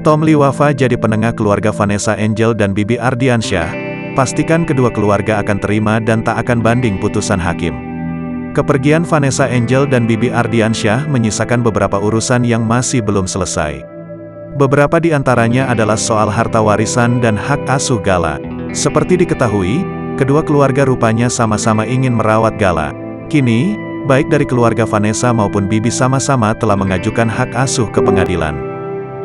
Tom Liwafa jadi penengah keluarga Vanessa Angel dan Bibi Ardiansyah. Pastikan kedua keluarga akan terima dan tak akan banding putusan hakim. Kepergian Vanessa Angel dan Bibi Ardiansyah menyisakan beberapa urusan yang masih belum selesai. Beberapa di antaranya adalah soal harta warisan dan hak asuh Gala. Seperti diketahui, kedua keluarga rupanya sama-sama ingin merawat Gala. Kini, baik dari keluarga Vanessa maupun Bibi sama-sama telah mengajukan hak asuh ke pengadilan.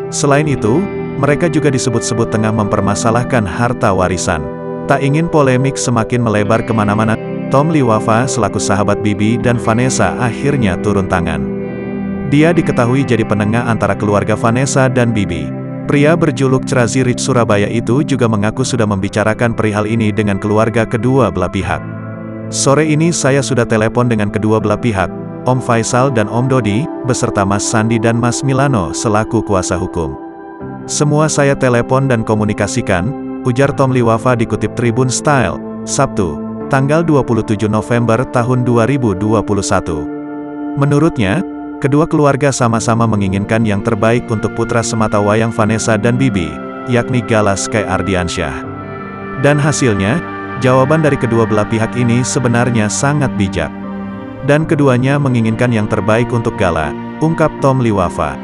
Selain itu, mereka juga disebut-sebut tengah mempermasalahkan harta warisan. Tak ingin polemik semakin melebar kemana-mana, Tom Liwafa selaku sahabat Bibi dan Vanessa akhirnya turun tangan. Dia diketahui jadi penengah antara keluarga Vanessa dan Bibi. Pria berjuluk Crazy Rich Surabaya itu juga mengaku sudah membicarakan perihal ini dengan keluarga kedua belah pihak. Sore ini saya sudah telepon dengan kedua belah pihak, Om Faisal dan Om Dodi, beserta Mas Sandi dan Mas Milano selaku kuasa hukum. Semua saya telepon dan komunikasikan, ujar Tom Liwafa dikutip Tribun Style, Sabtu, tanggal 27 November tahun 2021. Menurutnya, kedua keluarga sama-sama menginginkan yang terbaik untuk putra sematawayang Vanessa dan Bibi, yakni Gala Sky Ardiansyah. Dan hasilnya, jawaban dari kedua belah pihak ini sebenarnya sangat bijak. Dan keduanya menginginkan yang terbaik untuk Gala, ungkap Tom Liwafa.